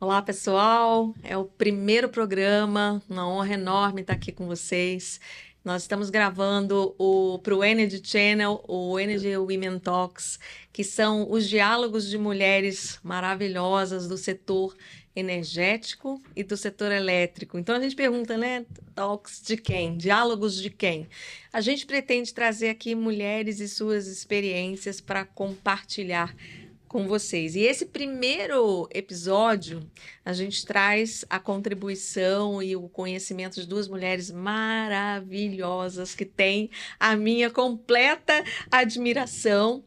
Olá, pessoal. É o primeiro programa, uma honra enorme estar aqui com vocês. Nós estamos gravando para o Energy Channel, o Energy Women Talks, que são os diálogos de mulheres maravilhosas do setor energético e do setor elétrico. Então a gente pergunta, né? Talks de quem? Diálogos de quem? A gente pretende trazer aqui mulheres e suas experiências para compartilhar com vocês. E esse primeiro episódio, a gente traz a contribuição e o conhecimento de duas mulheres maravilhosas que têm a minha completa admiração.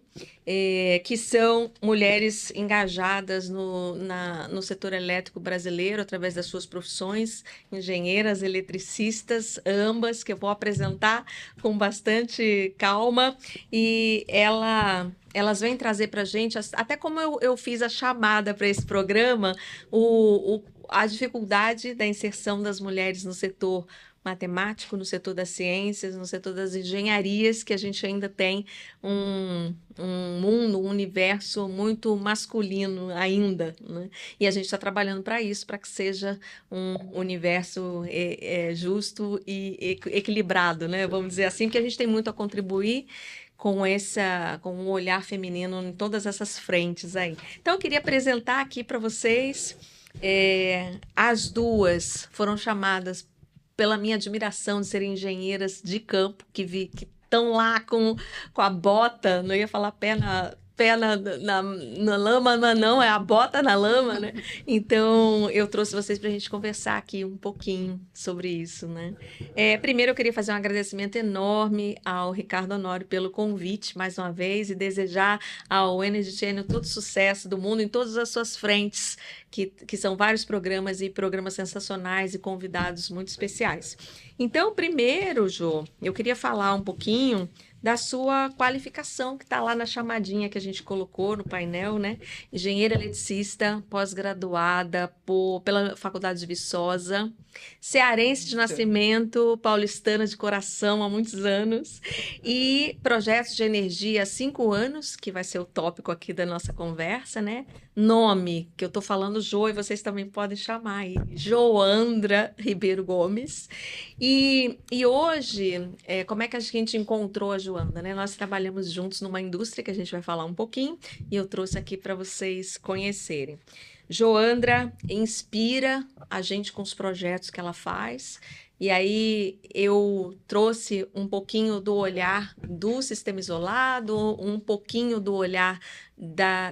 Que são mulheres engajadas no setor elétrico brasileiro através das suas profissões, engenheiras, eletricistas, ambas, que eu vou apresentar com bastante calma. E elas vêm trazer para a gente, até como eu fiz a chamada para esse programa, a dificuldade da inserção das mulheres no setor matemático, no setor das ciências, no setor das engenharias, que a gente ainda tem um mundo, um universo muito masculino ainda, né? E a gente está trabalhando para isso, para que seja um universo justo e equilibrado, né? Vamos dizer assim, porque a gente tem muito a contribuir com um olhar feminino em todas essas frentes aí. Então, eu queria apresentar aqui para vocês. As duas foram chamadas pela minha admiração de serem engenheiras de campo, que estão lá com a bota, não ia falar pé na lama, mas não, é a bota na lama, né? Então, eu trouxe vocês para a gente conversar aqui um pouquinho sobre isso, né? Primeiro, eu queria fazer um agradecimento enorme ao Ricardo Honório pelo convite, mais uma vez, e desejar ao Energy Channel todo sucesso do mundo em todas as suas frentes, que são vários programas e programas sensacionais e convidados muito especiais. Então, primeiro, Jô, eu queria falar um pouquinho da sua qualificação, que está lá na chamadinha que a gente colocou no painel, né? Engenheira eletricista, pós-graduada pela Faculdade de Viçosa, cearense de nascimento, paulistana de coração há muitos anos, e projetos de energia há 5 anos, que vai ser o tópico aqui da nossa conversa, né? Nome, que eu estou falando Jô, e vocês também podem chamar aí, Joandra Ribeiro Gomes. E hoje, como é que a gente encontrou a Joandra, né? Nós trabalhamos juntos numa indústria que a gente vai falar um pouquinho, e eu trouxe aqui para vocês conhecerem. Joandra inspira a gente com os projetos que ela faz. E aí eu trouxe um pouquinho do olhar do sistema isolado, um pouquinho do olhar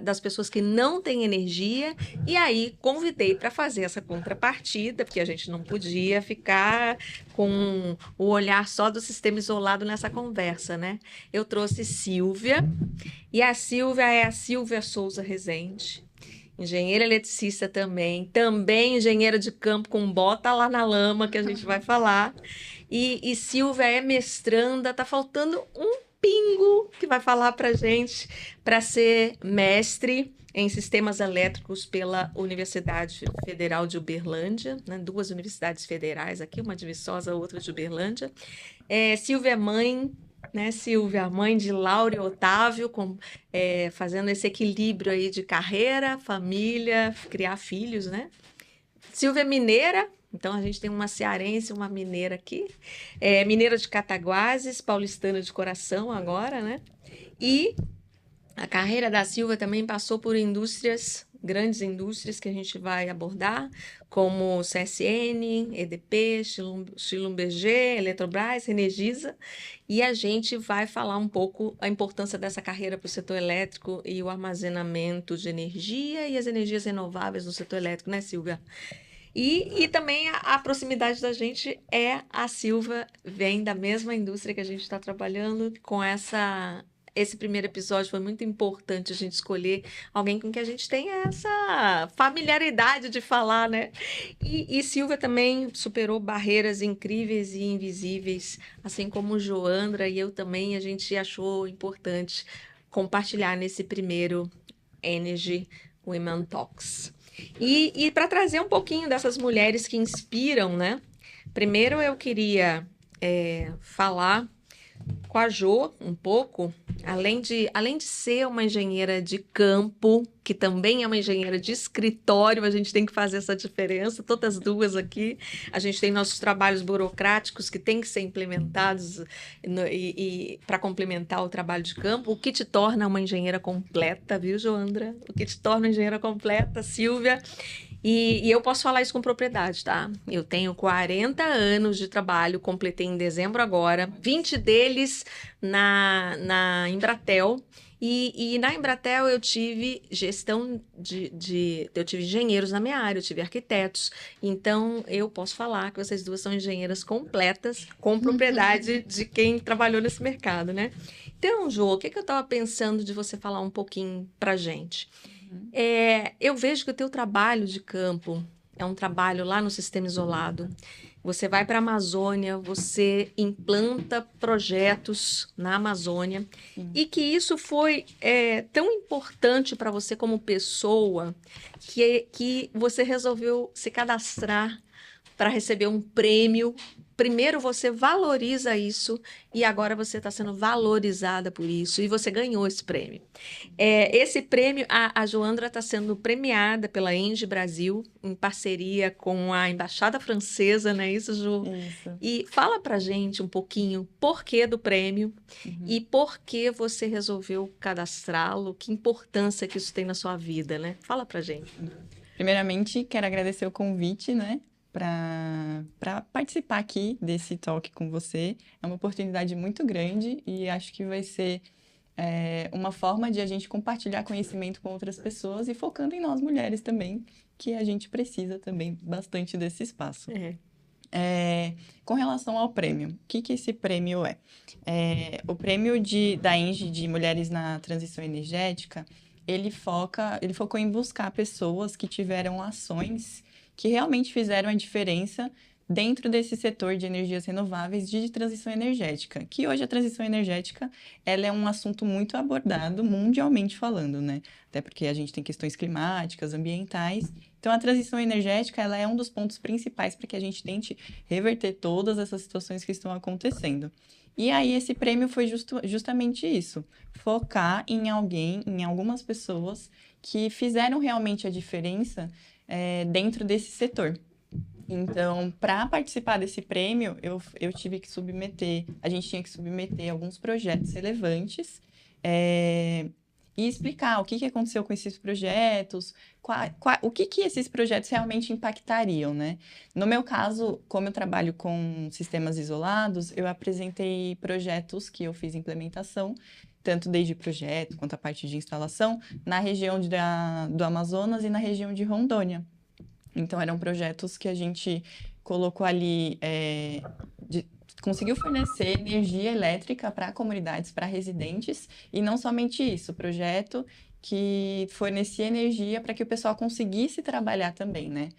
das pessoas que não têm energia, e aí convidei para fazer essa contrapartida, porque a gente não podia ficar com o olhar só do sistema isolado nessa conversa, né? Eu trouxe Silvia, e a Silvia é a Silvia Souza Rezende. Engenheira eletricista também engenheira de campo com bota lá na lama, que a gente vai falar. E Silvia é mestranda, tá faltando um pingo que vai falar para gente para ser mestre em sistemas elétricos pela Universidade Federal de Uberlândia, né? 2 universidades federais aqui, uma de Viçosa, outra de Uberlândia. Silvia é mãe, né, Silvia, mãe de Laura e Otávio, fazendo esse equilíbrio aí de carreira, família, criar filhos, né? Silvia é mineira, então a gente tem uma cearense, uma mineira aqui, mineira de Cataguases, paulistana de coração agora, né? E a carreira da Silvia também passou por grandes indústrias que a gente vai abordar, como CSN, EDP, Schlumberger, Eletrobras, Energisa, e a gente vai falar um pouco a importância dessa carreira para o setor elétrico e o armazenamento de energia e as energias renováveis no setor elétrico, né, Silvia? E também a proximidade da gente a Silvia vem da mesma indústria que a gente está trabalhando com esse primeiro episódio foi muito importante a gente escolher alguém com quem a gente tenha essa familiaridade de falar, né? E Silvia também superou barreiras incríveis e invisíveis, assim como Joandra e eu também, a gente achou importante compartilhar nesse primeiro Energy Women Talks. E para trazer um pouquinho dessas mulheres que inspiram, né? Primeiro eu queria falar com a Jo um pouco, além de ser uma engenheira de campo, que também é uma engenheira de escritório, a gente tem que fazer essa diferença, todas as duas aqui. A gente tem nossos trabalhos burocráticos que têm que ser implementados e para complementar o trabalho de campo, o que te torna uma engenheira completa, viu, Joandra? O que te torna uma engenheira completa, Silvia? E eu posso falar isso com propriedade, tá? Eu tenho 40 anos de trabalho, completei em dezembro agora, 20 deles na Embratel. E na Embratel eu tive gestão eu tive engenheiros na minha área, eu tive arquitetos. Então eu posso falar que vocês duas são engenheiras completas, com propriedade de quem trabalhou nesse mercado, né? Então, Jô, o que eu estava pensando de você falar um pouquinho pra gente? Eu vejo que o teu trabalho de campo é um trabalho lá no sistema isolado. Você vai para a Amazônia, você implanta projetos na Amazônia e que isso foi tão importante para você como pessoa que você resolveu se cadastrar para receber um prêmio. Primeiro você valoriza isso e agora você está sendo valorizada por isso e você ganhou esse prêmio. Esse prêmio, a Joandra está sendo premiada pela Engie Brasil em parceria com a Embaixada Francesa, não é isso, Ju? Isso. E fala pra gente um pouquinho por que do prêmio e por que você resolveu cadastrá-lo, que importância que isso tem na sua vida, né? Fala pra gente. Primeiramente, quero agradecer o convite, né, para participar aqui desse talk com você. É uma oportunidade muito grande e acho que vai ser uma forma de a gente compartilhar conhecimento com outras pessoas e focando em nós mulheres também, que a gente precisa também bastante desse espaço. Com relação ao prêmio, o que esse prêmio é? O prêmio da Engie de Mulheres na Transição Energética, ele focou em buscar pessoas que tiveram ações que realmente fizeram a diferença dentro desse setor de energias renováveis de transição energética, que hoje a transição energética ela é um assunto muito abordado mundialmente falando, né? Até porque a gente tem questões climáticas, ambientais. Então, a transição energética ela é um dos pontos principais para que a gente tente reverter todas essas situações que estão acontecendo. E aí, esse prêmio foi justamente isso, focar em algumas pessoas que fizeram realmente a diferença dentro desse setor. Então, para participar desse prêmio, eu tive que a gente tinha que submeter alguns projetos relevantes e explicar o que aconteceu com esses projetos, o que esses projetos realmente impactariam, né? No meu caso, como eu trabalho com sistemas isolados, eu apresentei projetos que eu fiz implementação, tanto desde projeto quanto a parte de instalação, na região do Amazonas e na região de Rondônia. Então, eram projetos que a gente colocou ali, conseguiu fornecer energia elétrica para comunidades, para residentes, e não somente isso, projeto que fornecia energia para que o pessoal conseguisse trabalhar também, né?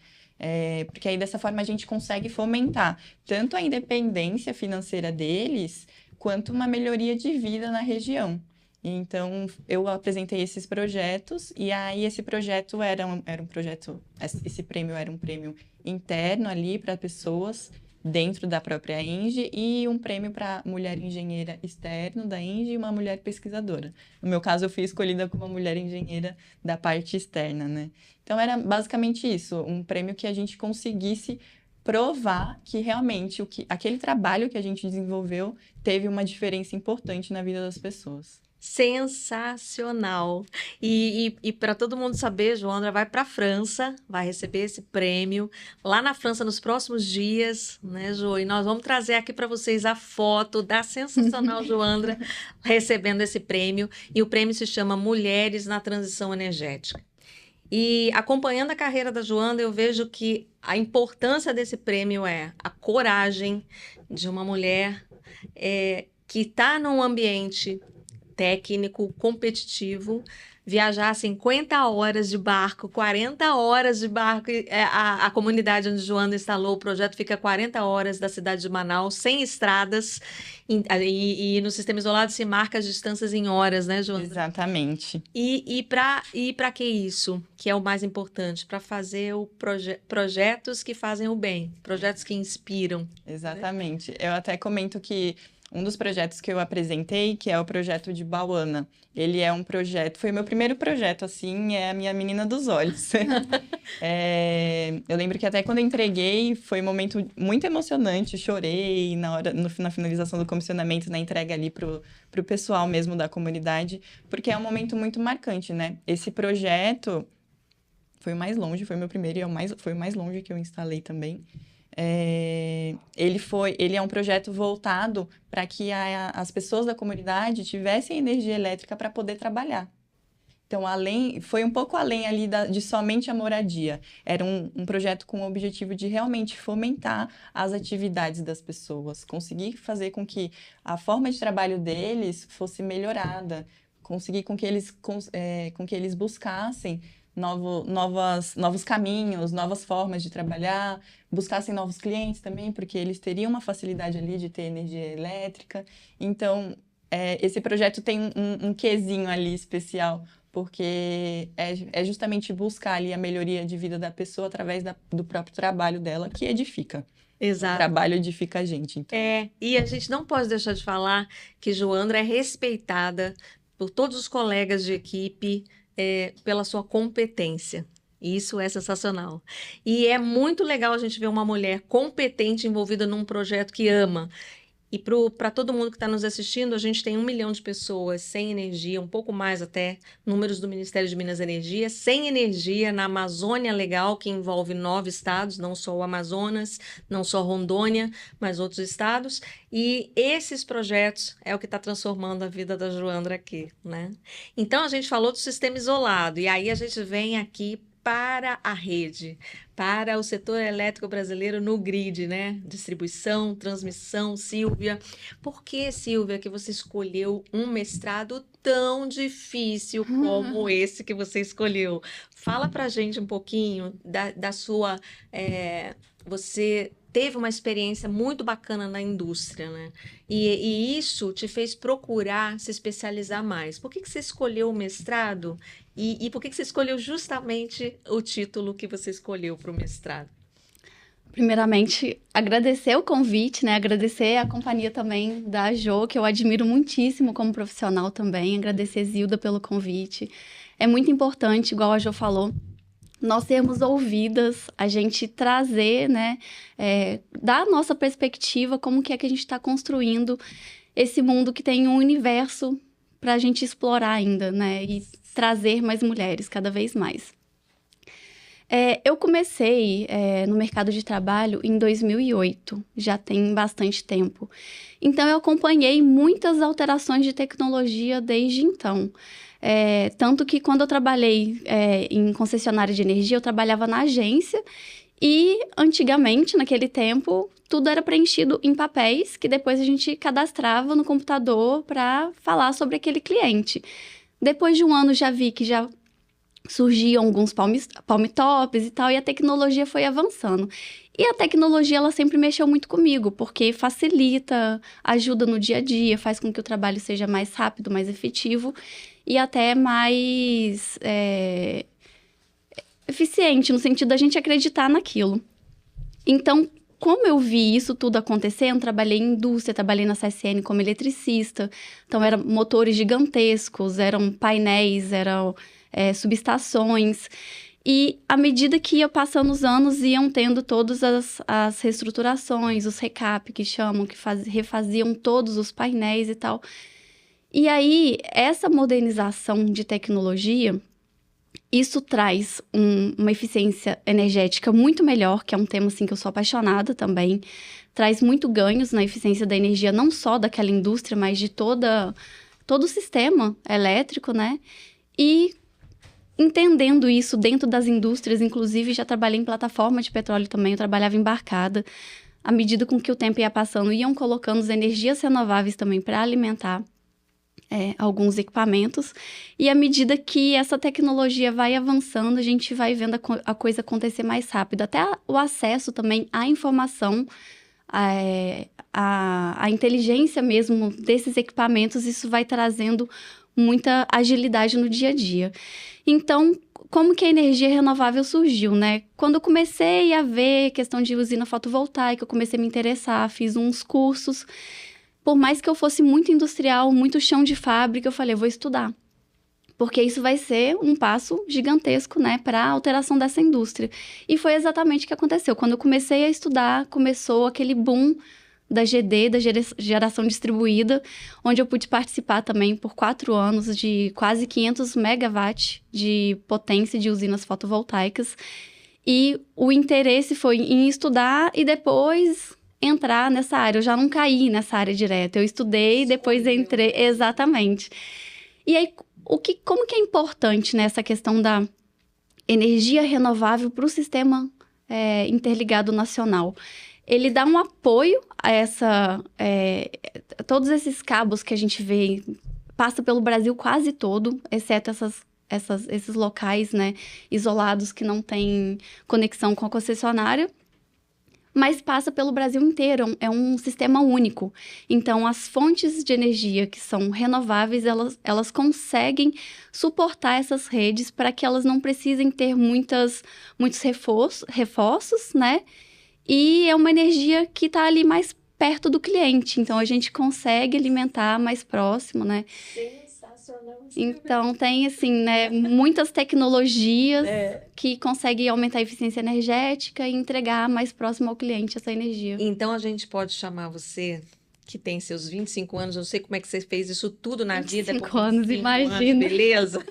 Porque aí, dessa forma, a gente consegue fomentar tanto a independência financeira deles, quanto uma melhoria de vida na região. Então, eu apresentei esses projetos, e aí esse projeto era um projeto, esse prêmio era um prêmio interno ali para pessoas dentro da própria Engie, e um prêmio para mulher engenheira externo da Engie e uma mulher pesquisadora. No meu caso, eu fui escolhida como uma mulher engenheira da parte externa, né? Então, era basicamente isso, um prêmio que a gente conseguisse provar que realmente aquele trabalho que a gente desenvolveu teve uma diferença importante na vida das pessoas. Sensacional. E para todo mundo saber, Joandra vai para a França, vai receber esse prêmio lá na França nos próximos dias, né, Jo? E nós vamos trazer aqui para vocês a foto da sensacional Joandra recebendo esse prêmio. E o prêmio se chama Mulheres na Transição Energética. E acompanhando a carreira da Joandra, eu vejo que a importância desse prêmio é a coragem de uma mulher que está num ambiente técnico, competitivo, viajar 50 horas de barco, 40 horas de barco. A comunidade onde Joandra instalou o projeto fica 40 horas da cidade de Manaus, sem estradas, e no sistema isolado se marca as distâncias em horas, né, Joandra? Exatamente. E para que isso? Que é o mais importante, para fazer projetos que fazem o bem, projetos que inspiram. Exatamente. Eu até comento que um dos projetos que eu apresentei, que é o projeto de Bauana. Ele é um projeto, foi o meu primeiro projeto, assim, é a minha menina dos olhos. Eu lembro que até quando eu entreguei, foi um momento muito emocionante, chorei na finalização do comissionamento, na entrega ali pro pessoal mesmo da comunidade, porque é um momento muito marcante, né? Esse projeto foi o mais longe, foi o meu primeiro e foi o mais longe que eu instalei também. Ele é um projeto voltado para que as pessoas da comunidade tivessem energia elétrica para poder trabalhar. Então, foi um pouco além ali de somente a moradia. Era um projeto com o objetivo de realmente fomentar as atividades das pessoas, conseguir fazer com que a forma de trabalho deles fosse melhorada, conseguir com que eles buscassem novos caminhos, novas formas de trabalhar, buscassem novos clientes também, porque eles teriam uma facilidade ali de ter energia elétrica. Então, esse projeto tem um quezinho ali especial, porque é justamente buscar ali a melhoria de vida da pessoa através do próprio trabalho dela, que edifica. Exato. O trabalho edifica a gente. Então. E a gente não pode deixar de falar que Joandra é respeitada por todos os colegas de equipe, pela sua competência. Isso é sensacional. E é muito legal a gente ver uma mulher competente envolvida num projeto que ama. E para todo mundo que está nos assistindo, a gente tem 1 milhão de pessoas sem energia, um pouco mais até, números do Ministério de Minas e Energia, sem energia na Amazônia Legal, que envolve 9 estados, não só o Amazonas, não só Rondônia, mas outros estados. E esses projetos é o que está transformando a vida da Joandra aqui, né? Então, a gente falou do sistema isolado, e aí a gente vem aqui para a rede, para o setor elétrico brasileiro no grid, né? Distribuição, transmissão. Silvia, por que, Silvia, que você escolheu um mestrado tão difícil como esse que você escolheu? Fala para a gente um pouquinho da sua... você teve uma experiência muito bacana na indústria, né? E isso te fez procurar se especializar mais. Por que você escolheu o mestrado? E por que você escolheu justamente o título que você escolheu para o mestrado? Primeiramente, agradecer o convite, né? Agradecer a companhia também da Jo, que eu admiro muitíssimo como profissional também. Agradecer Zilda pelo convite. É muito importante, igual a Jo falou, nós sermos ouvidas, a gente trazer, né? Da nossa perspectiva, como que é que a gente está construindo esse mundo que tem um universo para a gente explorar ainda, né? E trazer mais mulheres cada vez mais. Eu comecei no mercado de trabalho em 2008, já tem bastante tempo. Então, eu acompanhei muitas alterações de tecnologia desde então. Tanto que quando eu trabalhei em concessionária de energia, eu trabalhava na agência e, antigamente, naquele tempo, tudo era preenchido em papéis que depois a gente cadastrava no computador para falar sobre aquele cliente. Depois de um ano, já vi que já surgiam alguns palm tops e tal, e a tecnologia foi avançando. E a tecnologia, ela sempre mexeu muito comigo, porque facilita, ajuda no dia a dia, faz com que o trabalho seja mais rápido, mais efetivo e até mais eficiente, no sentido da gente acreditar naquilo. Então, como eu vi isso tudo acontecendo, trabalhei em indústria, trabalhei na CSN como eletricista, então eram motores gigantescos, eram painéis, eram subestações, e à medida que ia passando os anos, iam tendo todas as reestruturações, os recap que chamam, que refaziam todos os painéis e tal. E aí, essa modernização de tecnologia, isso traz uma eficiência energética muito melhor, que é um tema assim, que eu sou apaixonada também. Traz muito ganhos na eficiência da energia, não só daquela indústria, mas de todo o sistema elétrico, né? E entendendo isso dentro das indústrias, inclusive já trabalhei em plataforma de petróleo também, eu trabalhava embarcada. À medida com que o tempo ia passando, iam colocando as energias renováveis também para alimentar alguns equipamentos, e à medida que essa tecnologia vai avançando, a gente vai vendo a coisa acontecer mais rápido, até o acesso também à informação, a inteligência mesmo desses equipamentos, isso vai trazendo muita agilidade no dia a dia. Então, como que a energia renovável surgiu, né? Quando eu comecei a ver questão de usina fotovoltaica, eu comecei a me interessar, fiz uns cursos. por mais que eu fosse muito industrial, muito chão de fábrica, eu falei, eu vou estudar. Porque isso vai ser um passo gigantesco, né, para a alteração dessa indústria. E foi exatamente o que aconteceu. Quando eu comecei a estudar, começou aquele boom da GD, da geração distribuída, onde eu pude participar também por 4 anos de quase 500 megawatts de potência de usinas fotovoltaicas. E o interesse foi em estudar e depois entrar nessa área. Eu já não caí nessa área direto. Eu estudei, depois entrei. Exatamente. E aí, como que é importante nessa questão da energia renovável para o sistema interligado nacional? Ele dá um apoio a todos esses cabos que a gente vê, passa pelo Brasil quase todo, exceto esses locais, né, isolados que não têm conexão com a concessionária. Mas passa pelo Brasil inteiro, é um sistema único. Então, as fontes de energia que são renováveis, elas conseguem suportar essas redes para que elas não precisem ter muitos reforços, né? E é uma energia que está ali mais perto do cliente. Então, a gente consegue alimentar mais próximo, né? Então, tem, assim, né, muitas tecnologias que conseguem aumentar a eficiência energética e entregar mais próximo ao cliente essa energia. Então, a gente pode chamar você, que tem seus 25 anos, eu não sei como é que você fez isso tudo na vida. 25 anos, imagina. Beleza?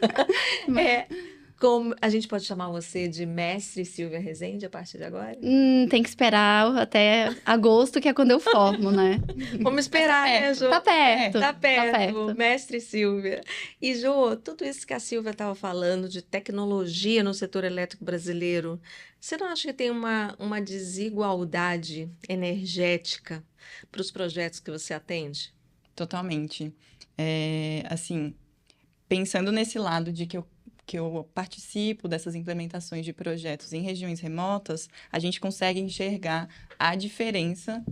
Como a gente pode chamar você de Mestre Silvia Rezende a partir de agora? Tem que esperar até agosto, que é quando eu formo, né? Vamos esperar, né, Jô? Tá perto. Tá perto, Mestre Silvia. E, Jô, tudo isso que a Silvia estava falando de tecnologia no setor elétrico brasileiro, você não acha que tem uma desigualdade energética para os projetos que você atende? Totalmente. Assim, pensando nesse lado de que eu participo dessas implementações de projetos em regiões remotas, a gente consegue enxergar a diferença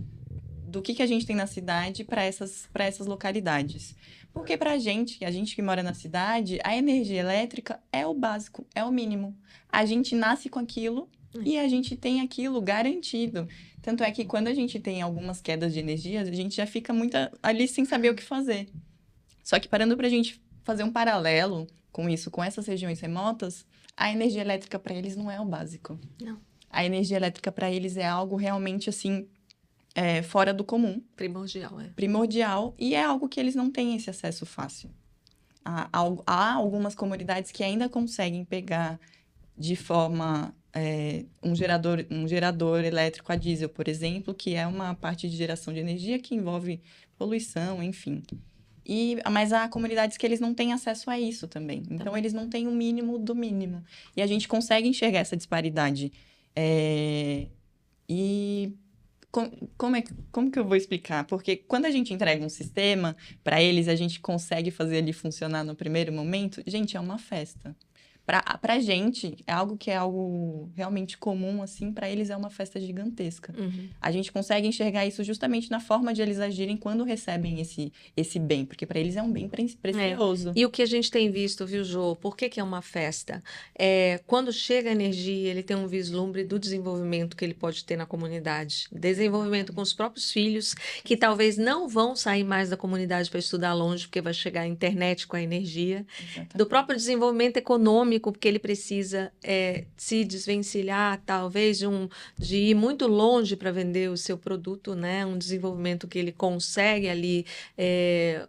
do que a gente tem na cidade para essas localidades. Porque para a gente que mora na cidade, a energia elétrica é o básico, é o mínimo. A gente nasce com aquilo e a gente tem aquilo garantido. Tanto é que quando a gente tem algumas quedas de energia, a gente já fica muito ali sem saber o que fazer. Só que parando para a gente fazer um paralelo com isso, com essas regiões remotas, a energia elétrica para eles não é o básico. Não. A energia elétrica para eles é algo realmente, assim, fora do comum. Primordial, Primordial, e é algo que eles não têm esse acesso fácil. Há algumas comunidades que ainda conseguem pegar de forma um gerador elétrico a diesel, por exemplo, que é uma parte de geração de energia que envolve poluição, enfim. Mas há comunidades que eles não têm acesso a isso também. Então, eles não têm o mínimo do mínimo. E a gente consegue enxergar essa disparidade. Como que eu vou explicar? Porque quando a gente entrega um sistema, para eles, a gente consegue fazer ele funcionar no primeiro momento. Gente, é uma festa. Pra gente, é algo que é algo realmente comum, assim, para eles é uma festa gigantesca. Uhum. A gente consegue enxergar isso justamente na forma de eles agirem quando recebem esse bem, porque para eles é um bem precioso. E o que a gente tem visto, viu, Jô? Por que é uma festa? Quando chega a energia, ele tem um vislumbre do desenvolvimento que ele pode ter na comunidade. Desenvolvimento com os próprios filhos, que talvez não vão sair mais da comunidade para estudar longe, porque vai chegar a internet com a energia. Exatamente. Do próprio desenvolvimento econômico, porque ele precisa se desvencilhar, talvez, de ir muito longe para vender o seu produto, né? Um desenvolvimento que ele consegue ali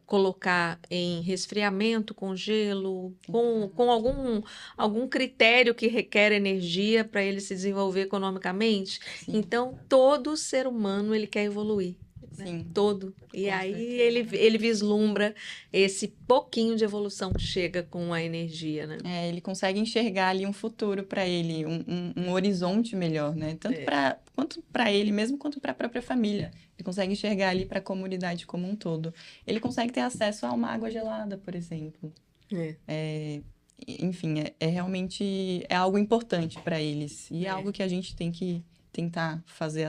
colocar em resfriamento, com gelo, com algum critério que requer energia para ele se desenvolver economicamente. Sim. Então, todo ser humano ele quer evoluir. Sim. Todo. E aí ele vislumbra esse pouquinho de evolução que chega com a energia, né? Ele consegue enxergar ali um futuro para ele, um horizonte melhor, né? Quanto para ele mesmo, quanto para a própria família. Ele consegue enxergar ali para a comunidade como um todo. Ele consegue ter acesso a uma água gelada, por exemplo. Enfim, realmente algo importante para eles. E é algo que a gente tem que tentar fazer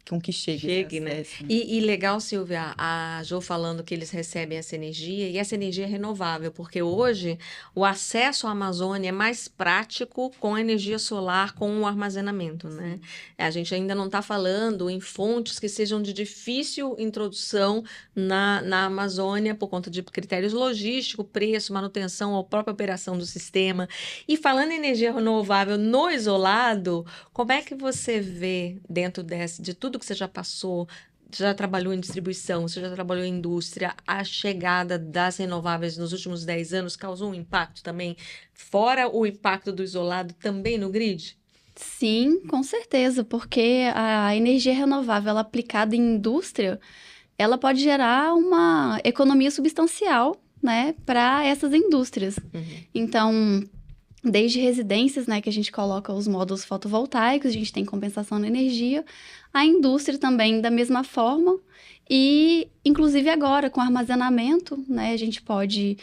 com que chegue Chegue, esse né? acesso. E legal, Silvia, a Jo falando que eles recebem essa energia, e essa energia é renovável, porque hoje o acesso à Amazônia é mais prático com a energia solar, com o armazenamento, né? A gente ainda não está falando em fontes que sejam de difícil introdução na Amazônia, por conta de critérios logísticos, preço, manutenção, ou própria operação do sistema. E falando em energia renovável no isolado, como é que você vê dentro de tudo que você já passou, já trabalhou em distribuição, você já trabalhou em indústria, a chegada das renováveis nos últimos 10 anos causou um impacto também, fora o impacto do isolado, também no grid? Sim, com certeza, porque a energia renovável ela aplicada em indústria, ela pode gerar uma economia substancial, né, para essas indústrias. Uhum. Então, desde residências, né, que a gente coloca os módulos fotovoltaicos, a gente tem compensação na energia, a indústria também da mesma forma, e inclusive agora com armazenamento, né, a gente pode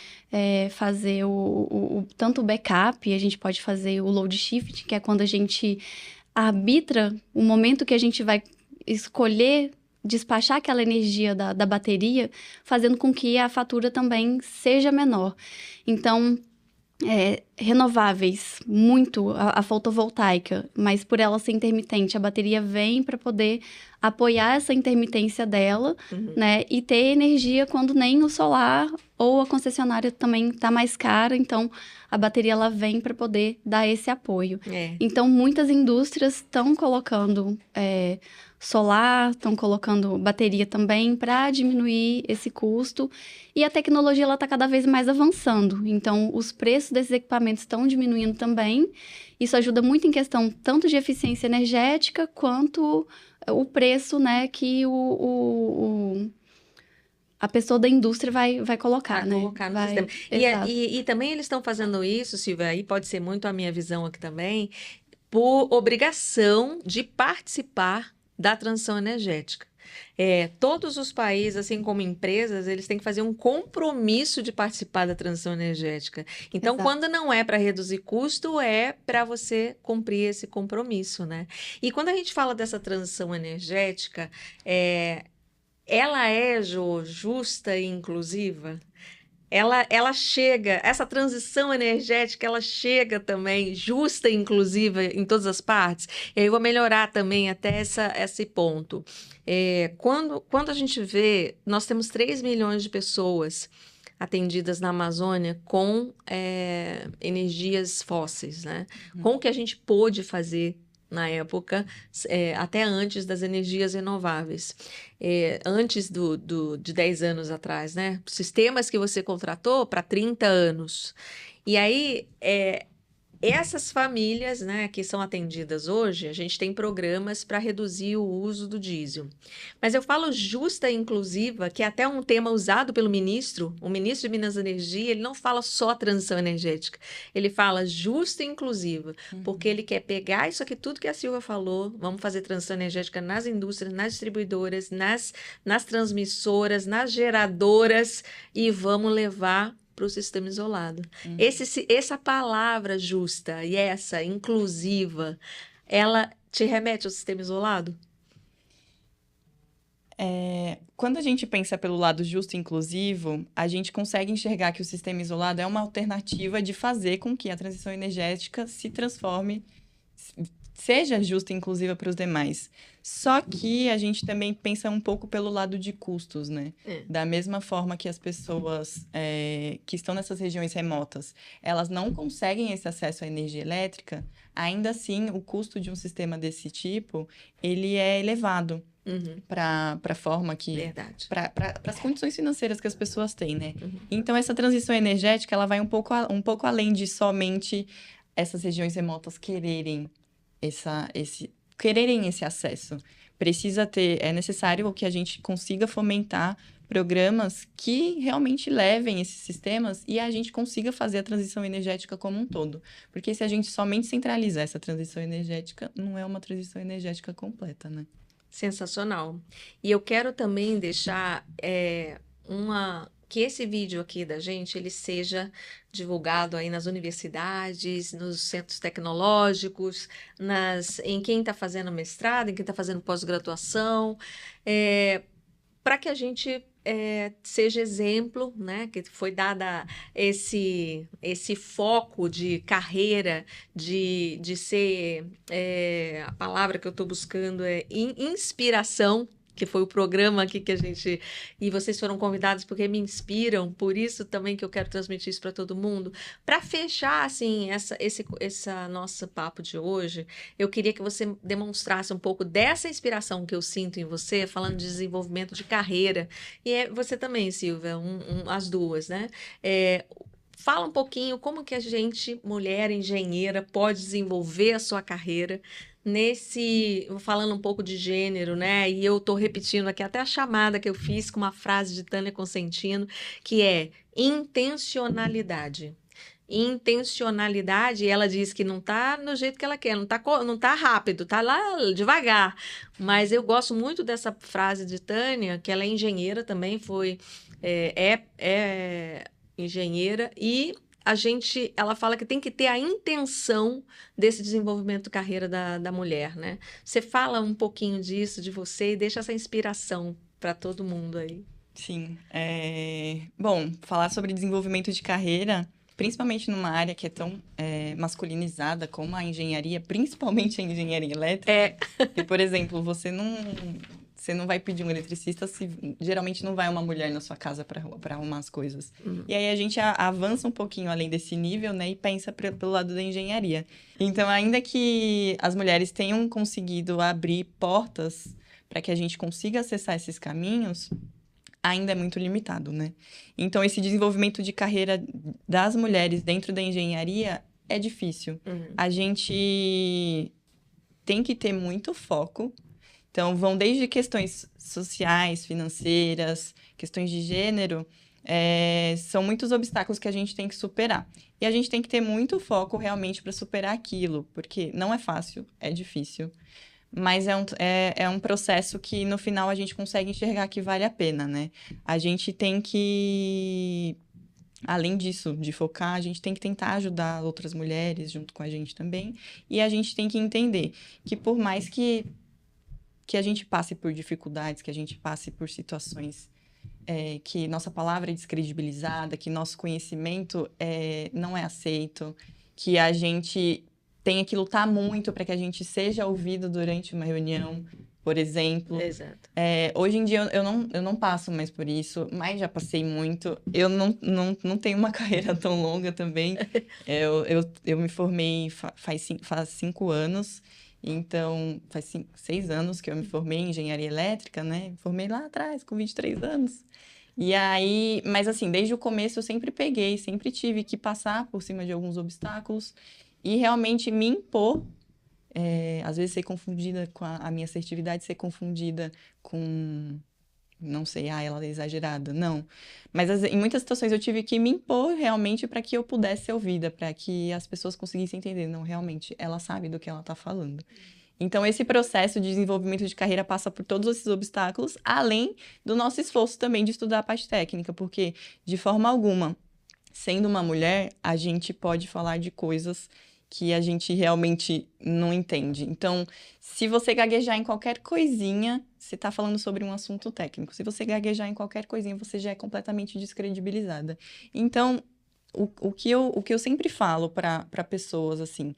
fazer tanto o backup, a gente pode fazer o load shift, que é quando a gente arbitra o momento que a gente vai escolher despachar aquela energia da bateria, fazendo com que a fatura também seja menor. Então, renováveis, muito a fotovoltaica, mas por ela ser intermitente, a bateria vem para poder apoiar essa intermitência dela, né? E ter energia quando nem o solar ou a concessionária também está mais cara, então a bateria ela vem para poder dar esse apoio. Então, muitas indústrias estão colocando solar, estão colocando bateria também para diminuir esse custo. E a tecnologia ela está cada vez mais avançando. Então, os preços desses equipamentos estão diminuindo também. Isso ajuda muito em questão tanto de eficiência energética quanto o preço, né, que a pessoa da indústria vai colocar, Vai né? colocar no Vai, sistema. exato. E também eles estão fazendo isso, Silvia, aí pode ser muito a minha visão aqui também, por obrigação de participar da transição energética. Todos os países, assim como empresas, eles têm que fazer um compromisso de participar da transição energética. Então, Exato. quando não é para reduzir custo, é para você cumprir esse compromisso, né? E quando a gente fala dessa transição energética, ela é, Jo, justa e inclusiva? Ela chega, essa transição energética, ela chega também justa e inclusiva em todas as partes. E aí eu vou melhorar também até esse ponto. Quando a gente vê, nós temos 3 milhões de pessoas atendidas na Amazônia com energias fósseis, né? Com o que a gente pôde fazer na época, até antes das energias renováveis, antes de 10 anos atrás, né? Sistemas que você contratou para 30 anos. E aí, essas famílias, né, que são atendidas hoje, a gente tem programas para reduzir o uso do diesel. Mas eu falo justa e inclusiva, que é até um tema usado pelo ministro, o ministro de Minas e Energia, ele não fala só transição energética, ele fala justa e inclusiva, porque ele quer pegar isso aqui, tudo que a Silvia falou, vamos fazer transição energética nas indústrias, nas distribuidoras, nas transmissoras, nas geradoras, e vamos levar para o sistema isolado. Essa palavra justa e essa inclusiva, ela te remete ao sistema isolado? Quando a gente pensa pelo lado justo e inclusivo, a gente consegue enxergar que o sistema isolado é uma alternativa de fazer com que a transição energética se transforme, seja justa e inclusiva para os demais. Só que a gente também pensa um pouco pelo lado de custos, né? Da mesma forma que as pessoas que estão nessas regiões remotas, elas não conseguem esse acesso à energia elétrica, ainda assim, o custo de um sistema desse tipo, ele é elevado. Para a forma que... para as condições financeiras que as pessoas têm, né? Então, essa transição energética, ela vai um pouco além de somente essas regiões remotas quererem esse acesso. É necessário que a gente consiga fomentar programas que realmente levem esses sistemas e a gente consiga fazer a transição energética como um todo. Porque se a gente somente centralizar essa transição energética, não é uma transição energética completa, né? Sensacional. E eu quero também deixar que esse vídeo aqui da gente, ele seja divulgado aí nas universidades, nos centros tecnológicos, em quem está fazendo mestrado, em quem está fazendo pós-graduação, para que a gente seja exemplo, né? Que foi dada esse foco de carreira, de ser, a palavra que eu estou buscando é inspiração, que foi o programa aqui que a gente... E vocês foram convidados porque me inspiram, por isso também que eu quero transmitir isso para todo mundo. Para fechar, assim, essa nosso papo de hoje, eu queria que você demonstrasse um pouco dessa inspiração que eu sinto em você, falando de desenvolvimento de carreira. E você também, Silvia, as duas, né? Fala um pouquinho como que a gente, mulher engenheira, pode desenvolver a sua carreira falando um pouco de gênero, né? E eu tô repetindo aqui até a chamada que eu fiz com uma frase de Tânia Consentino, que é intencionalidade. Intencionalidade, ela diz que não tá no jeito que ela quer, não tá rápido, tá lá devagar. Mas eu gosto muito dessa frase de Tânia, que ela é engenheira também, é engenheira, e ela fala que tem que ter a intenção desse desenvolvimento de carreira da mulher, né? Você fala um pouquinho disso, de você, e deixa essa inspiração para todo mundo aí. Sim. Bom, falar sobre desenvolvimento de carreira, principalmente numa área que é tão masculinizada como a engenharia, principalmente a engenharia elétrica. E, por exemplo, você não vai pedir um eletricista se geralmente não vai uma mulher na sua casa para arrumar as coisas. E aí a gente avança um pouquinho além desse nível, né, e pensa pelo lado da engenharia. Então, ainda que as mulheres tenham conseguido abrir portas para que a gente consiga acessar esses caminhos, ainda é muito limitado, né? Então, esse desenvolvimento de carreira das mulheres dentro da engenharia é difícil. A gente tem que ter muito foco. Então, vão desde questões sociais, financeiras, questões de gênero, são muitos obstáculos que a gente tem que superar. E a gente tem que ter muito foco realmente para superar aquilo, porque não é fácil, é difícil, mas é um processo que no final a gente consegue enxergar que vale a pena, né? A gente tem que, além disso, de focar, a gente tem que tentar ajudar outras mulheres junto com a gente também, e a gente tem que entender que por mais que a gente passe por dificuldades, que a gente passe por situações que nossa palavra é descredibilizada, que nosso conhecimento não é aceito, que a gente tenha que lutar muito para que a gente seja ouvido durante uma reunião, por exemplo. Exato. Hoje em dia eu não passo mais por isso, mas já passei muito. Eu não tenho uma carreira tão longa também. Eu me formei faz 5 anos. Então, faz 6 anos que eu me formei em engenharia elétrica, né? Me formei lá atrás, com 23 anos. E aí, mas assim, desde o começo eu sempre tive que passar por cima de alguns obstáculos e realmente me impor. Às vezes ser confundida com a minha assertividade, ser confundida com... Não sei, ela é exagerada. Não. Mas em muitas situações eu tive que me impor realmente para que eu pudesse ser ouvida, para que as pessoas conseguissem entender. Não, realmente, ela sabe do que ela está falando. Então, esse processo de desenvolvimento de carreira passa por todos esses obstáculos, além do nosso esforço também de estudar a parte técnica, porque, de forma alguma, sendo uma mulher, a gente pode falar de coisas que a gente realmente não entende. Então, se você gaguejar em qualquer coisinha, você está falando sobre um assunto técnico. Se você gaguejar em qualquer coisinha, você já é completamente descredibilizada. Então, o que eu sempre falo para pessoas, assim,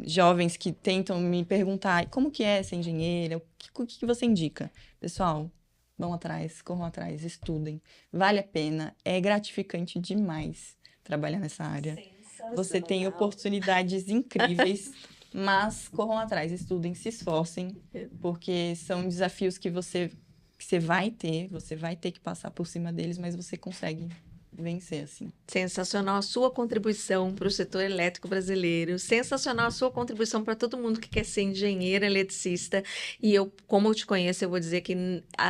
jovens que tentam me perguntar como que é ser engenheira, o que você indica? Pessoal, vão atrás, corram atrás, estudem. Vale a pena, é gratificante demais trabalhar nessa área. Você tem oportunidades incríveis, mas corram atrás, estudem, se esforcem, porque são desafios que você vai ter que passar por cima deles, mas você consegue vencer, assim. Sensacional a sua contribuição para o setor elétrico brasileiro, sensacional a sua contribuição para todo mundo que quer ser engenheiro, eletricista, e como eu te conheço, eu vou dizer que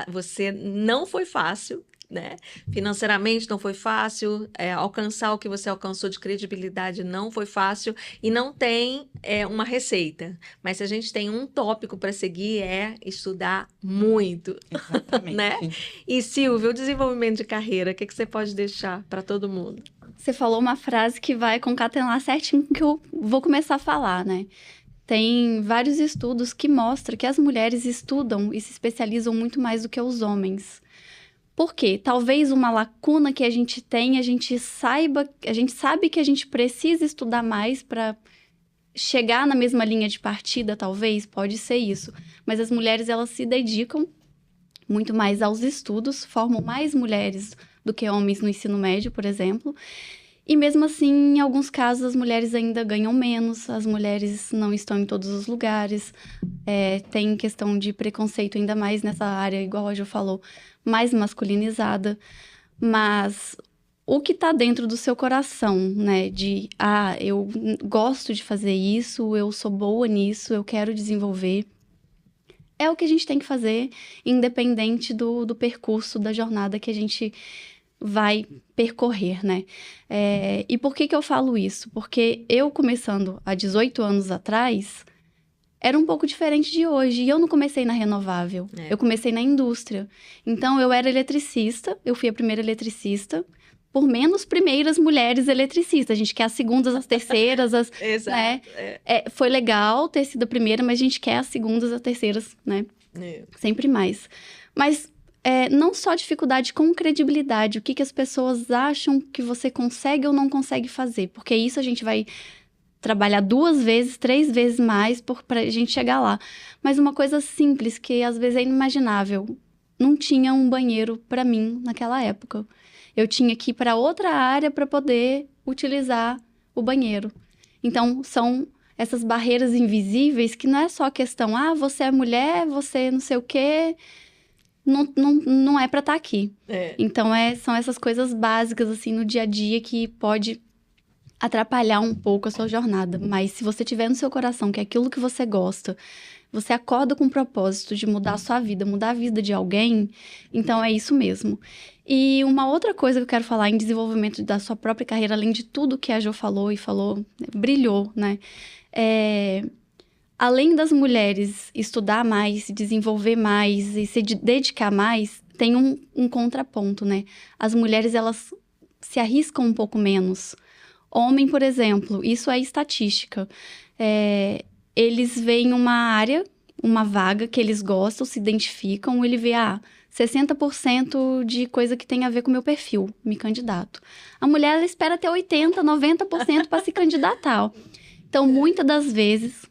você não foi fácil, né? Financeiramente não foi fácil, alcançar o que você alcançou de credibilidade não foi fácil e não tem uma receita. Mas se a gente tem um tópico para seguir é estudar muito, Exatamente. né? E Silvia, o desenvolvimento de carreira, o que você pode deixar para todo mundo? Você falou uma frase que vai concatenar certinho com o que eu vou começar a falar, né? Tem vários estudos que mostram que as mulheres estudam e se especializam muito mais do que os homens. Por quê? Talvez uma lacuna que a gente tem, a gente sabe que a gente precisa estudar mais para chegar na mesma linha de partida, talvez, pode ser isso. Mas as mulheres, elas se dedicam muito mais aos estudos, formam mais mulheres do que homens no ensino médio, por exemplo. E mesmo assim, em alguns casos, as mulheres ainda ganham menos, as mulheres não estão em todos os lugares. Tem questão de preconceito ainda mais nessa área, igual a Jo falou, mais masculinizada. Mas o que está dentro do seu coração, né? Eu gosto de fazer isso, eu sou boa nisso, eu quero desenvolver. É o que a gente tem que fazer, independente do percurso, da jornada que a gente vai percorrer, né? E por que eu falo isso? Porque eu, começando há 18 anos atrás, era um pouco diferente de hoje. E eu não comecei na renovável, eu comecei na indústria. Então, eu era eletricista, eu fui a primeira eletricista, por menos primeiras mulheres eletricistas. A gente quer as segundas, as terceiras, Exato. Né? Foi legal ter sido a primeira, mas a gente quer as segundas, as terceiras, né? Sempre mais. Mas não só dificuldade com credibilidade, o que as pessoas acham que você consegue ou não consegue fazer. Porque isso a gente vai trabalhar 2 vezes, 3 vezes mais pra gente chegar lá. Mas uma coisa simples, que às vezes é inimaginável. Não tinha um banheiro para mim naquela época. Eu tinha que ir para outra área para poder utilizar o banheiro. Então, são essas barreiras invisíveis que não é só questão, você é mulher, você não sei o quê, não é para estar aqui. Então, são essas coisas básicas, assim, no dia a dia que pode atrapalhar um pouco a sua jornada. Mas se você tiver no seu coração que é aquilo que você gosta, você acorda com o propósito de mudar a sua vida, mudar a vida de alguém, então é isso mesmo. E uma outra coisa que eu quero falar em desenvolvimento da sua própria carreira, além de tudo que a Jo falou, brilhou, né? Além das mulheres estudar mais, se desenvolver mais e se dedicar mais, tem um contraponto, né? As mulheres, elas se arriscam um pouco menos. Homem, por exemplo, isso é estatística. Eles veem uma área, uma vaga que eles gostam, se identificam, ele vê, 60% de coisa que tem a ver com o meu perfil, me candidato. A mulher, ela espera ter 80%, 90% para se candidatar. Então, muitas das vezes,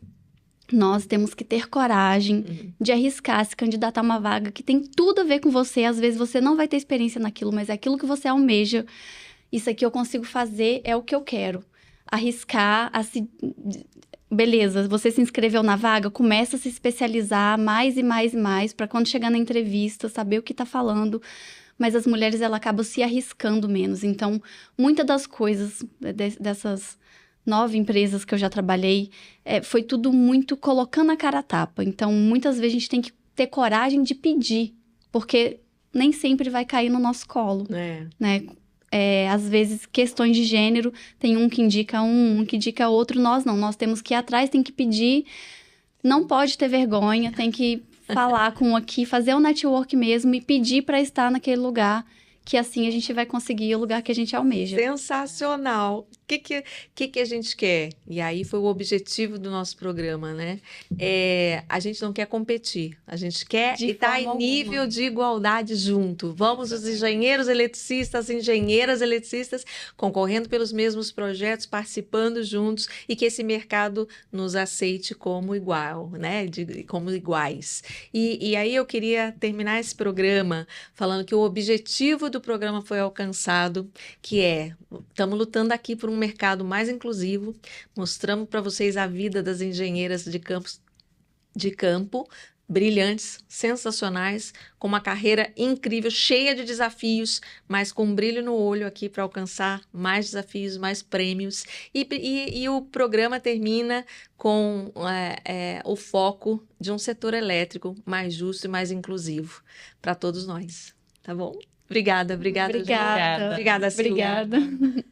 nós temos que ter coragem de arriscar, se candidatar a uma vaga que tem tudo a ver com você. Às vezes, você não vai ter experiência naquilo, mas é aquilo que você almeja. Isso aqui eu consigo fazer, é o que eu quero. Arriscar, beleza, você se inscreveu na vaga, começa a se especializar mais e mais e mais, para quando chegar na entrevista, saber o que tá falando. Mas as mulheres, elas acabam se arriscando menos. Então, muitas das coisas dessas 9 empresas que eu já trabalhei, foi tudo muito colocando a cara a tapa. Então, muitas vezes a gente tem que ter coragem de pedir, porque nem sempre vai cair no nosso colo, né? Às vezes, questões de gênero, tem um que indica um que indica outro, nós não. Nós temos que ir atrás, tem que pedir, não pode ter vergonha, tem que falar com aqui, fazer um network mesmo e pedir para estar naquele lugar, que assim a gente vai conseguir o lugar que a gente almeja. Sensacional! O que a gente quer? E aí foi o objetivo do nosso programa, né? A gente não quer competir, a gente quer estar em nível de igualdade junto. Vamos os engenheiros eletricistas, engenheiras eletricistas, concorrendo pelos mesmos projetos, participando juntos e que esse mercado nos aceite como igual, né? Como iguais. E aí eu queria terminar esse programa falando que o objetivo do programa foi alcançado, que estamos lutando aqui por um mercado mais inclusivo, mostramos para vocês a vida das engenheiras de campo, brilhantes, sensacionais, com uma carreira incrível, cheia de desafios, mas com um brilho no olho aqui para alcançar mais desafios, mais prêmios. E o programa termina com o foco de um setor elétrico mais justo e mais inclusivo para todos nós. Tá bom? Obrigada, obrigada, Ju. Obrigada. Obrigada, Silvia. Obrigada.